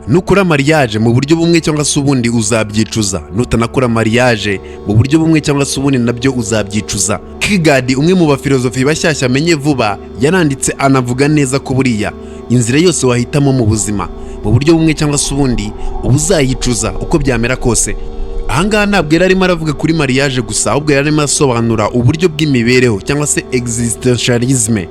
nukora mariage mu buryo bumwe cyangwa se ubundi uzabyicuza, nutanakora mariage mu buryo bumwe cyangwa se ubundi nabyo uzabyicuza. Kigadi, umwe mu bafilozofi bashyashya amenye vuba, yaranditse anavuga neza ko buriya inzira yose wahitamo mu buzima mu buryo bumwe cyangwa se ubundi uba uzayicuza uko byamera kose. Ahangaha ntabwo yari arimo aravuga kuri mariage gusa, ahubwo yari arimo asobanura uburyo bw'imibereho cyangwa se existentialisme.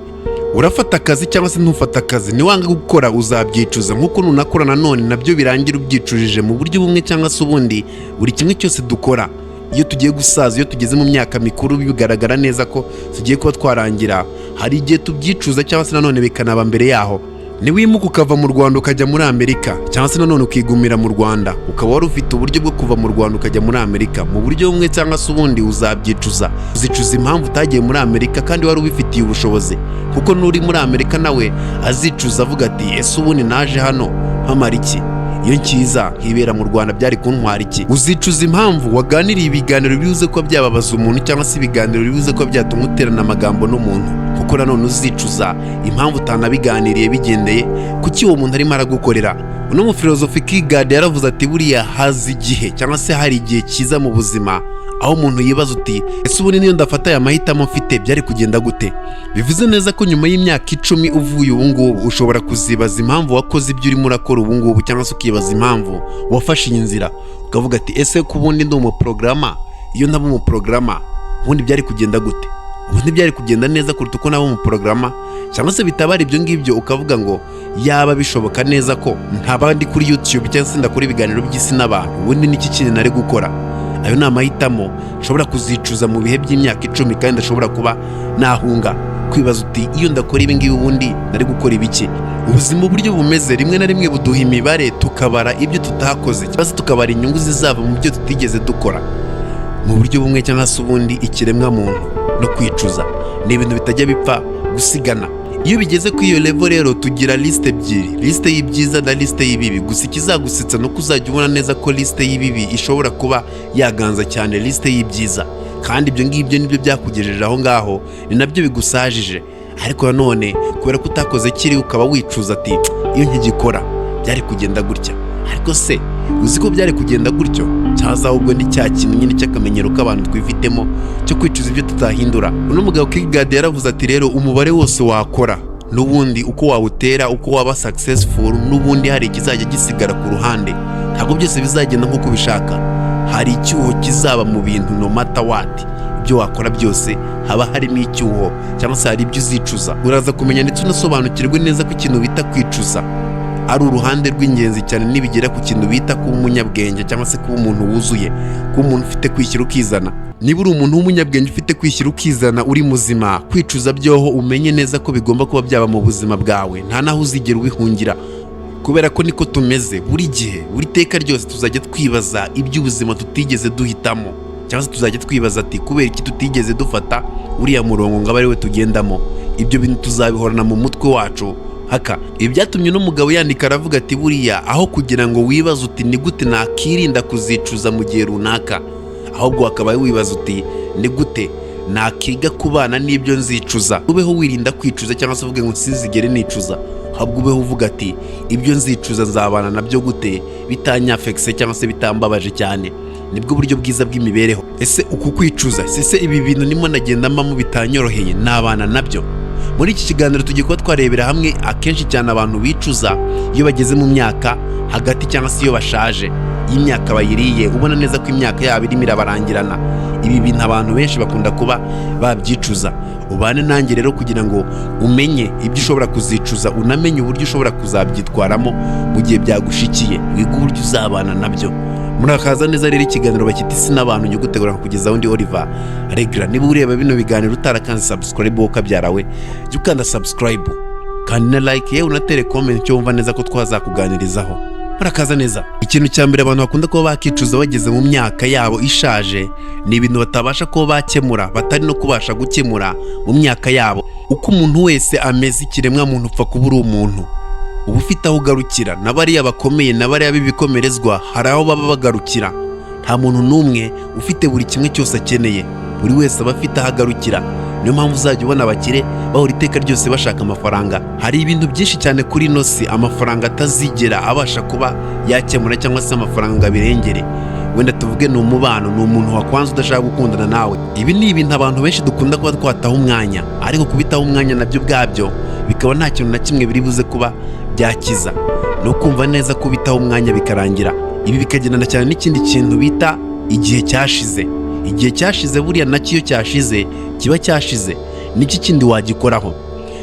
Urafata akazi cyangwa se ntufata akazi, niwanga gukora uzabyicuza, nkuko nunakora nanone nabyo birangira ubyicujije mu buryo bumwe cyangwa se ubundi. Buri kimwe cyose dukora iyo tugiye gusaza, iyo tugeze mu myaka mikuru, bigaragara neza ko tugiye kuba twarangira, hari igihe tubyicuza cyangwa se nanone bikanaba mbere yaho. Niwimuka ukava mu Rwanda ukajya muri Amerika cyangwa se nanone ukigumira mu Rwanda, ukaba wari ufite uburyo bwo kuva mu Rwanda ukajya muri Amerika, mu buryo bumwe cyangwa se ubundi uzabyicuza. Uzicuza impamvu utagiye muri Amerika kandi wari ubifitiye ubushobozi, kuko nuri muri Amerika nawe azicuza avuga ati ese ubundi naje hano mpamara iki, iyo nkiza nkibera mu Rwanda byari kuntwara iki. Uzicuza impamvu waganiriye ibiganiro bibuze ko byababaza umuntu cyangwa se ibiganiro bibuze ko byatuma uterana amagambo n'umuntu, kuko nanone uzicuza impamvu utanabiganiriye bigendeye kuki uwo muntu arimo aragukorera. Uno mufilozofi Kigadi yaravuze ati buriya hazi igihe cyangwa se hari igihe cyiza mu buzima aho umuntu yibaza uti ese ubundi niyo ndafata aya mahitamo mfite byari kugenda gute. Bivuze neza ko nyuma y'imyaka 10 uvuye ubu ngubu ushobora kuzibaza impamvu wakoze ibyo urimo urakora ubu ngubu, cyangwa se ukibaza impamvu wafashe iyi nzira, ukavuga ati ese ko ubundi ndi umuprograma, iyo ntaba umuprograma ubundi byari kugenda gute, ubundi byari kugenda neza kuruta uko naba umuprograma. Cyangwa se bitaba ari ibyo ngibyo ukavuga ngo yaba bishoboka neza ko ntaba ndi kuri YouTube cyangwa se ndakora ibiganiro by'isi n'abantu, ubundi niki kintu nari gukora. Ayo ni amahitamo nshobora kuzicuza mu bihe by'imyaka 10 kandi ndashobora kuba nahunga kwibaza uti iyo ndakora ibi ngibi ubundi nari gukora ibiki. Ubuzima uburyo bumeze rimwe na rimwe buduha imibare tukabara ibyo tutakoze cyangwa se tukabara inyungu zizava mu byo tutigeze dukora. Mu buryo bumwe cyangwa se ubundi ikiremwa muntu no kwicuza ni ibintu bitajya bipfa gusigana. Iyo bigeze ku iyo level rero tugira liste ebyiri, liste y'ibyiza na liste y'ibibi. Gusa ikizagusetsa no kuzajya ubona neza ko liste y'ibibi ishobora kuba yaganza cyane liste y'ibyiza, kandi ibyo ngibyo nibyo byakugejeje aho ngaho, ni nabyo bigusajije. Ariko nanone kubera ko utakoze kiri ukaba wicuza ati iyo nkigikora byari kugenda gutya. Ariko se uzi ko byari kugenda gutyo, cyaza ahubwo ni cya kintu nyine cy'akamenyero k'abantu twifitemo cyo kwicuza ibyo tutahindura. Uno mugabo Kigadi yaravuze ati rero umubare wose wakora n'ubundi uko wawutera, uko waba successful, n'ubundi hari ikizajya gisigara ku ruhande. Ntabwo byose bizagenda nk'uko bishaka, hari icyuho kizaba mu bintu no matter what. Ibyo wakora byose haba harimo icyuho cyangwa se hari ibyo uzicuza. Uraza kumenya ndetse unasobanukirwe neza ko ikintu bita kwicuza ari uruhande rw'ingenzi cyane nibigera ku kintu bita kuba umunyabwenge cyangwa se kuba umuntu wuzuye, kuba umuntu ufite kwishyira ukizana. Niba uri umuntu w'umunyabwenge ufite kwishyira ukizana uri muzima, kwicuza byoho umenye neza ko bigomba kuba byaba mu buzima bwawe, nta naho uzigera ubihungira, kubera ko niko tumeze. Buri gihe, buri teka ryose tuzajya twibaza iby'ubuzima tutigeze duhitamo, cyangwa se tuzajya twibaza ati kubera iki tutigeze dufata uriya murongo ngo abe ari we tugendamo. Ibyo bintu tuzabihorana mu mutwe wacu haka. Ibi byatumye uno mugabo yandika aravuga ati buriya aho kugira ngo wibaze uti ni gute nakirinda kuzicuza mu gihe runaka, ahubwo akaba wibaza uti ni gute nakiga kubana n'ibyo nzicuza. Ubeho wirinda kwicuza cyangwa se uvuge ngo nsizigere nicuza, ahubwo ubeho uvuga ati ibyo nzicuza nzabana nabyo gute bitanyafekse cyangwa se bitambabaje cyane. Nibwo buryo bwiza bw'imibereho. Ese uku kwicuza, ese ibi bintu nimo nagenda mbamo bitanyoroheye nabana nabyo? Muri iki kiganiro tugiye kuba twarebera hamwe akenshi cyane abantu bicuza iyo bageze mu myaka hagati cyangwa se iyo bashaje, y'imyaka bayiriye ubona neza ko imyaka yabo irimo irabarangirana. Ibi bintu abantu benshi bakunda kuba babyicuza. Ubane nanjye rero kugira ngo umenye ibyo ushobora kuzicuza, unamenye uburyo ushobora kuzabyitwaramo mu gihe byagushikiye, wiga uburyo uzabana nabyo. Murakaza neza rero ikiganiro bakita isi n'abantu njye gutegura kugeza undi Oliver Regra. Niba ureba bino biganiro utarakanze subscribe ukabyarawe, jya ukanda subscribe kandi na like, yewe unatere comment cyo wumva neza ko twazakuganirizaho. Murakaza neza. Ikintu cya mbere abantu bakunda kuba bakicuza bageze mu myaka yabo ishaje ni ibintu batabasha kuba bakemura, batari no kubasha gukemura mu myaka yabo. Uko umuntu wese ameze ikiremwa muntu upfa kuba uri umuntu, uba ufite aho ugarukira. N'abariya bakomeye n'abariya b'ibikomerezwa hari aho baba bagarukira. Nta muntu n'umwe ufite buri kimwe cyose akeneye, buri wese aba afite aho agarukira. niyo mpamvu uzajya ubona abakire bahora iteka ryose bashaka amafaranga. Hari ibintu byinshi cyane kuri ino si amafaranga atazigera abasha kuba yakemura cyangwa se amafaranga birengere. Wenda tuvuge ni umubano, ni umuntu wakwanze udashaka gukundana nawe. Ibi ni ibintu abantu benshi dukunda kuba twataho umwanya, ariko kubitaho umwanya nabyo ubwabyo bikaba nta kintu na kimwe biri buze kuba byakiza. No kumva neza kubitaho umwanya bikarangira. Ibi bikagendana cyane n'ikindi kintu bita igihe cyashize. Igihe cyashize buriya nacyo iyo cyashize kiba cyashize, niki kindi wagikoraho?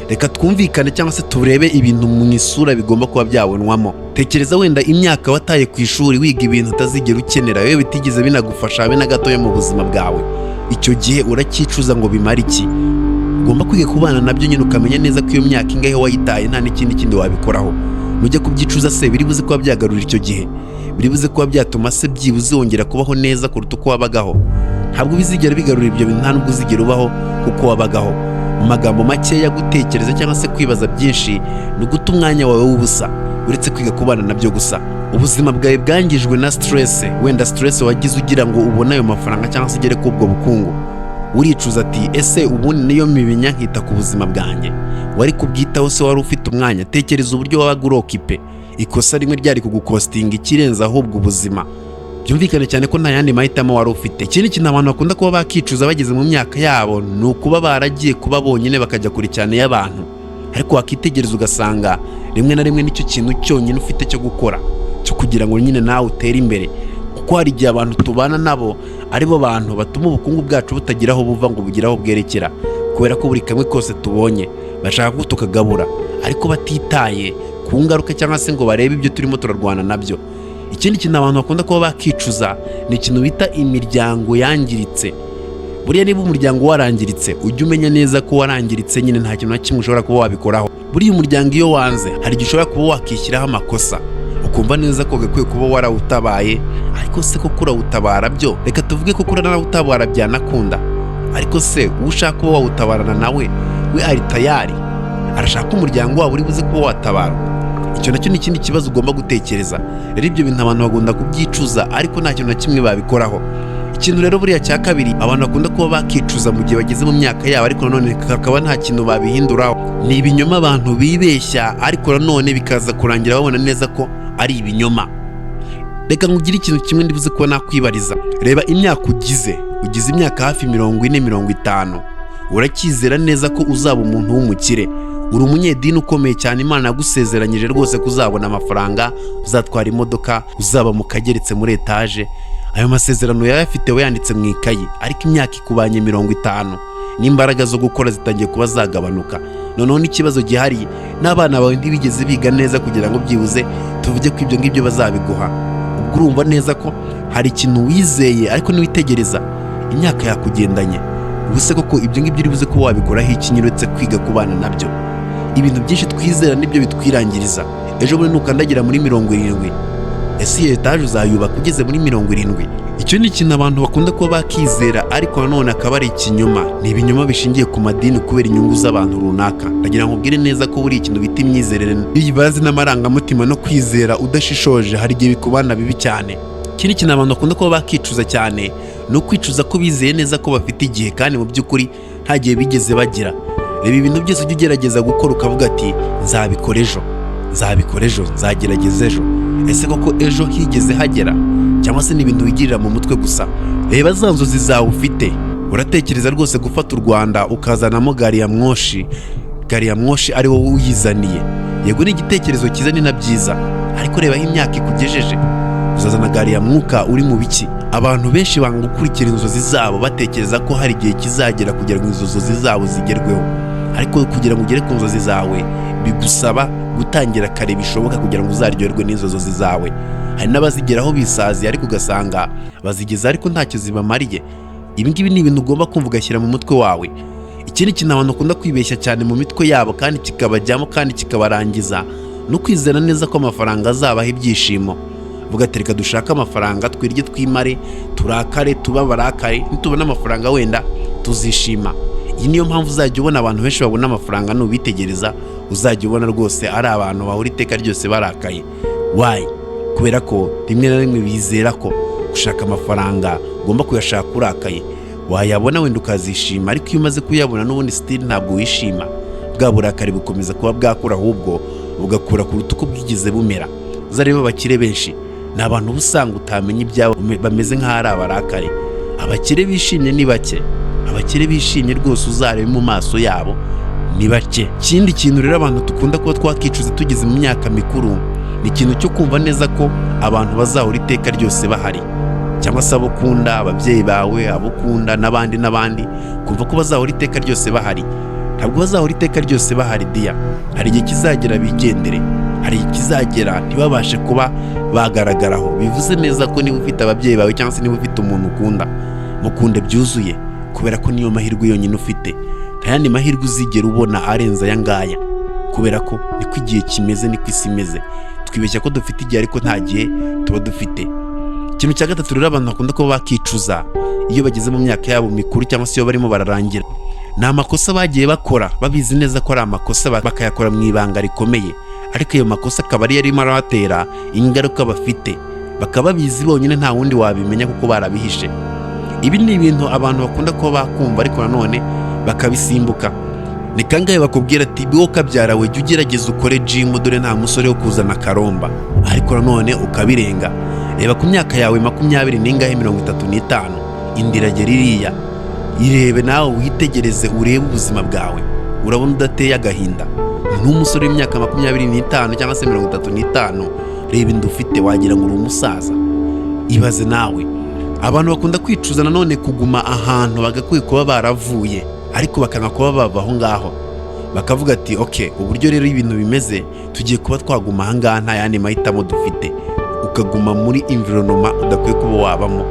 Reka twumvikane cyangwa se turebe ibintu mu isura bigomba kuba byabonwamo. Tekereza wenda imyaka wataye ku ishuri wiga ibintu utazigera ukenera, yewe bitigeze binagufasha habe na gatoya mu buzima bwawe. Icyo gihe uracyicuza ngo bimara iki? Ugomba kwiga kubana nabyo nyine ukamenya neza ko iyo myaka ingahe wayitaye nta n'ikindi kindi wabikoraho. Nujya kubyicuza se biri buze kuba byagarura icyo gihe? Biri buze kuba byatuma se byibuze wongera kubaho neza kuruta uko wabagaho? Ntabwo bizigera bigarura ibyo bintu, nta nubwo uzigera ubaho kuko wabagaho. Mu magambo makeya, gutekereza cyangwa se kwibaza byinshi ni uguta umwanya wawe w'ubusa, uretse kwiga kubana nabyo gusa. Ubuzima bwawe bwangijwe na stress, wenda stress wagize ugira ngo ubone ayo mafaranga cyangwa se ugere kubwo bukungu. Uricuza ati ese ubundi niyo mibinya nkita ku buzima bwanjye? Wari kubwitaho se wari ufite umwanya? Tekereza uburyo wabaga urokipe. Ikosa rimwe ryari kugukostinga ikirenza ahubwo ubuzima. Byumvikane cyane ko nta yandi mahitamo wari ufite. Ikindi kintu abantu bakunda kuba bakicuza bageze mu myaka yabo ni ukuba baragiye kuba bonyine bakajya kure cyane y'abantu. Ariko wakitegereza ugasanga rimwe na rimwe nicyo kintu cyonyine ufite cyo gukora, cyo kugira ngo nyine nawe utere imbere. Kuko hari igihe abantu tubana nabo aribo bantu batuma ubukungu bwacu butagira aho buva ngo bugire aho bwerekera, kubera ko buri kamwe kose tubonye bashaka ko tukagabura, ariko batitaye ku ngaruka cyangwa se ngo barebe ibyo turimo turarwana nabyo. Ikindi kintu abantu bakunda kuba bakicuza ni ikintu bita imiryango yangiritse. Buriya niba umuryango warangiritse ujye umenya neza ko warangiritse nyine nta kintu na kimwe ushobora kuba wabikoraho. Buriya umuryango iyo wanze hari igihe ushobora kuba wakishyiraho amakosa ukumva neza ko gakwiye kuba warawutabaye, ariko se koko urawutabara byo? Reka tuvuge ko kuri narawutabara byanakunda, ariko se ushaka kuba wawutabarana nawe we ari tayari, arashaka umuryango wawe uri buze kuba watabara. Icyo nacyo ni ikindi kibazo ugomba gutekereza. Rero ibyo bintu abantu bagomba kubyicuza ariko nta kintu na kimwe babikoraho. Ikintu rero buriya cya kabiri abantu bakunda kuba bakicuza mu gihe bageze mu myaka yabo ariko nanone kakaba nta kintu babihinduraho, ni ibinyoma abantu bibeshya ariko nanone bikaza kurangira babona neza ko ari ibinyoma. Reka ngugire ikintu kimwe ndibuze kuba nakwibariza. Reba imyaka ugize imyaka hafi 40-50, urakizera neza ko uzaba umuntu w'umukire? Uri umunyedini ukomeye cyane, Imana yagusezeranyije rwose ko uzabona amafaranga, uzatwara imodoka, uzaba mu kageretse muri etaje. Ayo masezerano yayafite we yanditse mu ikayi, ariko imyaka ikubanye 50 n'imbaraga zo gukora zitangiye kuba zagabanuka. Noneho n'ikibazo gihari n'abana bawe ntibigeze biga neza kugira ngo byibuze tuvuge ko ibyo ngibyo bazabiguha. Ubwo urumva neza ko hari ikintu wizeye ariko niwitegereza imyaka yakugendanye. Ubuse koko ibyo ngibyo uri buze ko wabikoraho iki nyiretse kwiga kubana nabyo? Ibintu byinshi twizera nibyo bitwirangiriza. Ejo bundi nukandagira muri 70, ese iyo etaje uzayubaka ugeze muri 70? Icyo ni ikintu abantu bakunda kuba bakizera ariko nanone akaba ari ikinyoma. Ni ibinyoma bishingiye ku madini kubera inyungu z'abantu runaka. Ndagira ngo ubwire neza ko buri ikintu bita imyizerere bibazi n'amarangamutima no kwizera udashishoje hari igihe bikubana bibi cyane. Ikindi kintu abantu bakunda kuba bakicuza cyane ni ukwicuza ko bizeye neza ko bafite igihe kandi mu by'ukuri nta gihe bigeze bagira. Reba ibintu byose ujye ugerageza gukora ukavuga ati nzabikora ejo, nzagerageza ejo. Ese koko ejo higeze hagera? Cyangwa se ni ibintu wigirira mu mutwe gusa? Reba za nzozi zawe ufite. Uratekereza rwose gufata u Rwanda ukazanamo gari ya mwoshi ari wowe uyizaniye? Yego ni igitekerezo cyiza ni na byiza, ariko reba aho imyaka ikugejeje. Uzazana gari ya mwuka uri mu biki? Abantu benshi banga gukurikira inzozi zabo batekereza ko hari igihe kizagera kugira ngo izo nzozi zabo zigerweho, ariko kugira ngo ugere ku nzozi zawe bigusaba gutangira kare bishoboka kugira ngo uzaryoherwe n'izo nzozi zawe. Hari n'abazigeraho bisaziye ariko ugasanga bazigeza ariko ntacyo zibamariye. Ibi ngibi ni ibintu ugomba kumva ugashyira mu mutwe wawe. Ikindi kintu abantu bakunda kwibeshya cyane mu mitwe yabo kandi kikabajyamo kandi kikabarangiza no kwizera neza ko amafaranga azabaha ibyishimo. Vuga ati reka dushaka amafaranga twirye twimare turakare tuba barakare, nitubona amafaranga wenda tuzishima. Iyi niyo mpamvu uzajya ubona abantu benshi babona amafaranga n'ubitegereza uzajya ubona rwose ari abantu bahora iteka ryose barakaye. Why? Kubera ko rimwe na rimwe bizera ko gushaka amafaranga ugomba kuyashaka urakaye. wayabona wenda ukazishima, ariko iyo umaze kuyabona n'ubundi still ntabwo wishima. Bwa burakari bukomeza kuba bwakura, ahubwo bugakura kuruta uko bwigeze bumera. Uzareba abakire benshi ni abantu usanga utamenya ibyabo, bameze nk'aho ari abarakare. Abakire bishimye ni bake, abakire bishimye rwose uzarebe mu maso yabo ni bake. Ikindi kintu rero abantu dukunda kuba twakicuza tugeze mu myaka mikuru ni ikintu cyo kumva neza ko abantu bazahora iteka ryose bahari, cyangwa se abo ukunda, ababyeyi bawe, abo ukunda n'abandi kumva ko bazahora iteka ryose bahari. Ntabwo bazahora iteka ryose bahari dia. Hari igihe kizagera bigendere, hari igihe kizagera ntibabashe kuba bagaragaraho. Bivuze neza ko niba ufite ababyeyi bawe cyangwa se niba ufite umuntu ukunda, mukunde byuzuye, kubera ko niyo mahirwe yonyine ufite. Nta yandi mahirwe uzigera ubona arenze aya ngaya, kubera ko niko igihe kimeze, niko isi imeze. Twibeshya ko dufite igihe ariko nta gihe tuba dufite. Ikintu cya gatatu rero abantu bakunda kuba bakicuza iyo bageze mu myaka yabo mikuru cyangwa se iyo barimo bararangira, ni amakosa bagiye bakora babizi neza ko ari amakosa, bakayakora mu ibanga rikomeye, ariko ayo makosa akaba ari yarimo arabatera ingaruka bafite, bakaba babizi bonyine, nta wundi wabimenya kuko barabihishe. Ibi ni ibintu abantu bakunda kuba bakumva ariko nanone bakabisimbuka. Ni kangahe bakubwira ati biwo kabyara we jya ugerageza ukore gym, dore nta musore wo kuzana karomba, ariko nanone ukabirenga. Reba ku myaka yawe 20 n'ingahe 35, indirage ririya, irebe nawe witegereze, urebe ubuzima bwawe, urabona udateye agahinda. N'umusore w'imyaka 25 cyangwa se 35, reba inda ufite wagira ngo uri umusaza. Ibaze nawe. Abantu bakunda kwicuza nanone kuguma ahantu bagakwiye kuba baravuye, ariko bakanga kuba bava aho ngaho, bakavuga ati okay, uburyo rero ibintu bimeze tugiye kuba twaguma aha ngaha, nta yandi mahitamo dufite. Ukaguma muri environment udakwiye kuba wabamo.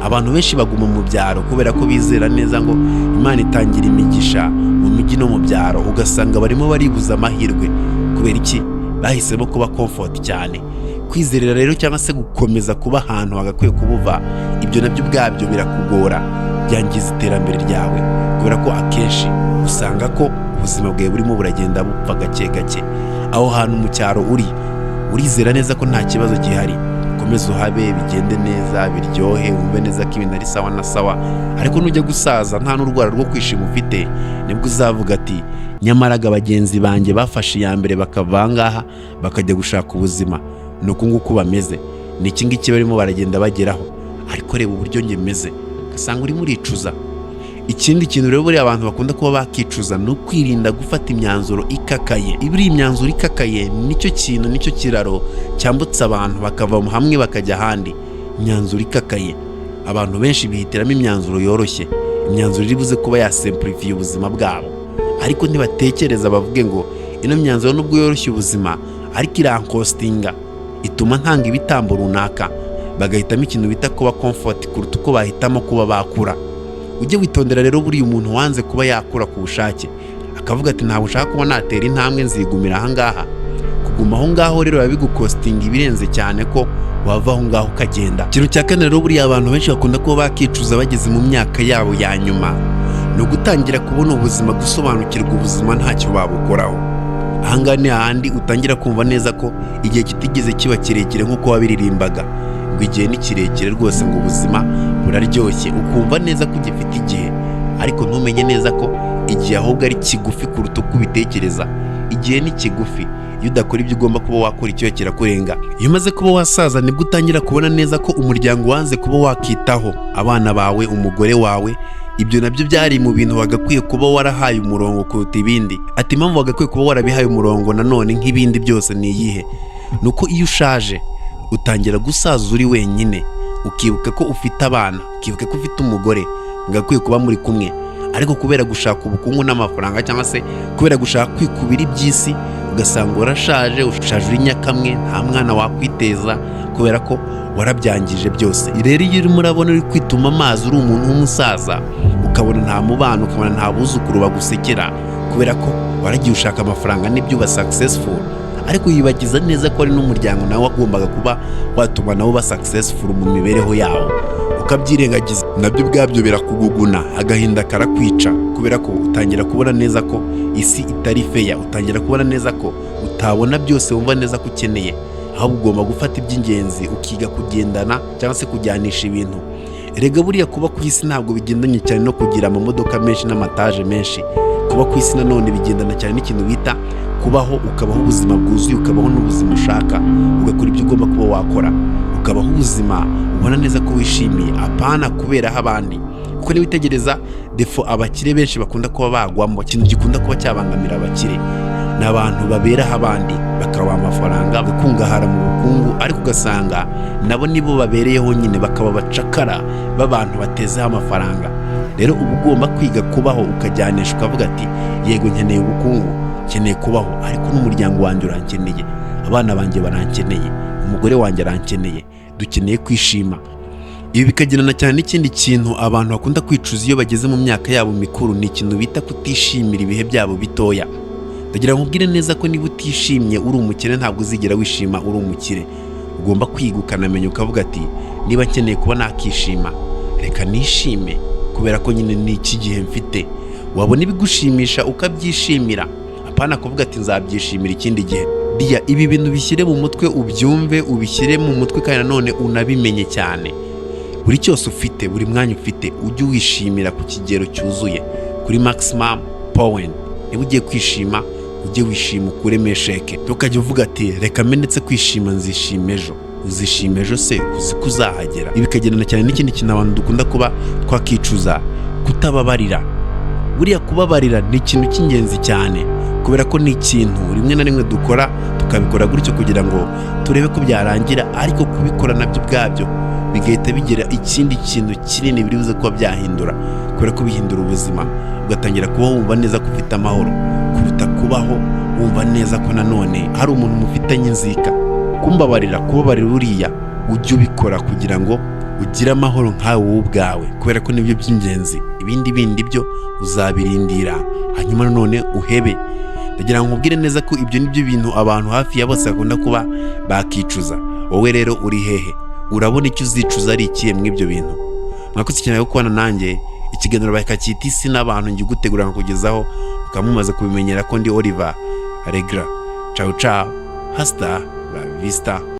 Abantu benshi baguma mu byaro kubera ko bizera neza ngo Imana itangira imigisha mu mijyi no mu byaro, ugasanga barimo baribuza amahirwe. Kubera iki? Bahisemo kuba comfort cyane. Kwizerera rero cyangwa se gukomeza kuba ahantu bagakwiye kubuva, ibyo nabyo ubwabyo birakugora, byangiza iterambere ryawe, kubera ko akenshi usanga ko ubuzima bwawe burimo buragenda bupfa gake gake. Aho hantu mu cyaro urizera neza ko nta kibazo gihari, komeza uhabe, bigende neza, biryohe, wumve neza ko ibintu ari sawa na sawa. Ariko nujya gusaza nta n'urwara rwo kwishima ufite, nibwo uzavuga ati nyamaraga bagenzi banjye bafashe iya mbere bakava ngaha bakajya gushaka ubuzima, nuko nguko bameze, ni iki ngiki barimo baragenda bageraho, ariko reba uburyo njye meze, ugasanga urimo uricuza. Ikindi kintu rero buri abantu bakunda kuba bakicuza no kwirinda gufata imyanzuro ikakaye. Ibiri imyanzuro ikakaye nicyo kintu, nicyo kiraro cyambutsa abantu bakava hamwe bakajya ahandi. Imyanzuro ikakaye, abantu benshi bihitiramo imyanzuro yoroshye, imyanzuro iribuze kuba yasimplify ubuzima bwabo, ariko ntibatekereza bavuge ngo ino myanzuro nubwo yoroshye ubuzima ariko irankostinga, ituma ntanga ibitambo runaka, bagahitamo ikintu bita kuba comfort kuruta uko bahitamo kuba bakura. Ujye witondera rero buri umuntu wanze kuba yakura ku bushake, akavuga ati ntabwo ushaka kuba natera intambwe nzigumira aha ngaha. Kuguma aho ngaho rero babigukostinga ibirenze cyane ko wava aho ngaho ukagenda. Ikintu cya kane rero buri abantu benshi bakunda kuba bakicuza bageze mu myaka yabo ya nyuma, no gutangira kubona ubuzima, gusobanukirwa ubuzima ntacyo babukoraho. Ahangaha ni ahandi utangira kumva neza ko igihe kitigeze kiba kirekire nk'uko wabiririmbaga, ngo igihe ni kirekire rwose, ngo ubuzima buraryoshye, ukumva neza ko ugifite igihe, ariko ntumenye neza ko igihe ahubwo ari kigufi kuruta uko ubitekereza. Igihe ni kigufi, iyo udakora ibyo ugomba kuba wakora icyo kirakurenga. Iyo umaze kuba wasaza nibwo utangira kubona neza ko umuryango wanze kuba wakitaho, abana bawe, umugore wawe, ibyo nabyo byari mu bintu wagakwiye kuba warahaye umurongo kuruta ibindi. Ati impamvu wagakwiye kuba warabihaye umurongo nanone nk'ibindi byose ni iyihe? Nuko iyo ushaje utangira gusaza uri wenyine, ukibuka ko ufite abana, ukibuka ko ufite umugore, mugakwiye kuba muri kumwe, ariko kubera gushaka ubukungu n'amafaranga cyangwa se kubera gushaka kwikubira iby'isi, ugasanga urashaje, ushaje uri nyakamwe, nta mwana wakwiteza kubera ko warabyangije byose. Rero iyo urimo urabona uri kwituma amazi uri umuntu w'umusaza, ukabona nta mubano, ukabona nta buzukuru bagusekera kubera ko waragiye ushaka amafaranga n'ibyo uba successful, ariko yibagiza neza ko ari n'umuryango nawe wagombaga kuba watuma nabo ba successful mu mibereho yawo, ukabyirengagiza. Nabyo ubwabyo birakuguguna, agahinda karakwica kubera ko utangira kubona neza ko isi itari fair, utangira kubona neza ko utabona byose wumva neza ko ukeneye, ahubwo ugomba gufata iby'ingenzi ukiga kugendana cyangwa se kujyanisha ibintu Erega buriya kuba ku isi ntabwo bigendanye cyane no kugira amamodoka menshi n'amataje menshi. Kuba ku isi nanone bigendana cyane n'ikintu bita kubaho, ukabaho ubuzima bwuzuye, ukabaho n'ubuzima ushaka, ugakora ibyo ugomba kuba wakora, ukabaho ubuzima ubona neza ko wishimiye, apana kuberaho abandi. Kuko niwitegereza defo abakire benshi bakunda kuba bagwamo, ikintu gikunda kuba cyabangamira abakire ni abantu baberaho abandi, bakabaha amafaranga, bakungahara mu bukungu, ariko ugasanga nabo nibo babereyeho nyine, bakaba bacakara b'abantu batezeho amafaranga. Rero uba ugomba kwiga kubaho, ukajyanisha ukavuga ati yego nkeneye ubukungu, nkeneye kubaho, ariko n'umuryango wanjye urankeneye, abana banjye barankeneye, umugore wanjye arankeneye, dukeneye kwishima. Ibi bikagendana cyane n'ikindi kintu abantu bakunda kwicuza iyo bageze mu myaka yabo mikuru, ni ikintu bita kutishimira ibihe byabo bitoya. Ndagira ngo nkubwire neza ko niba utishimye uri umukire ntabwo uzigera wishima uri umukire. Ugomba kwiga ukanamenya ukavuga ati niba nkeneye kuba nakishima, reka nishime kubera ko nyine ni iki gihe mfite. Wabona ibigushimisha ukabyishimira, apana kuvuga ati nzabyishimira ikindi gihe. Bia ibi bintu bishyire mu mutwe, ubyumve, ubishyire mu mutwe, kandi nanone unabimenye cyane. Buri cyose ufite, buri mwanya ufite, ujye wishimira ku kigero cyuzuye, kuri maximum point. Niba ugiye kwishima, ujye wishima ukuremo sheke. Tukajya uvuga ati reka menetse kwishima, nzishima ejo. Uzishima ejo se uzi ko uzahagera? Ibi bikagendana cyane n'ikindi kintu abantu dukunda kuba twakicuza, kutababarira. Buriya kubabarira ni ikintu cy'ingenzi cyane, kubera ko ni ikintu rimwe na rimwe dukora tukabikora gutyo kugira ngo turebe ko byarangira, ariko kubikora nabyo ubwabyo bigahita bigira ikindi kintu kinini biri buze kuba byahindura, kubera ko bihindura ubuzima, ugatangira kubaho wumva neza ko ufite amahoro, kuruta kubaho wumva neza ko nanone hari umuntu mufitanye inzika. Kubabarira buriya ujye ubikora kugira ngo ugire amahoro nkawe wowe ubwawe, kubera ko nibyo by'ingenzi. Ibindi byo uzabirindira, hanyuma nanone uhebe. Ndagira ngo nkubwire neza ko ibyo nibyo bintu abantu hafi ya bose bakunda kuba bakicuza. Wowe rero uri hehe? Urabona icyo uzicuza ari ikihe mw'ibyo bintu? Mwakoze cyane kubana nanjye, ikiganiro bakacyita isi n'abantu ngiye gutegura kukugezaho, ukamumaze kubimenyera ko ndi Oliver Allegra. Ciao ciao, hasta la vista.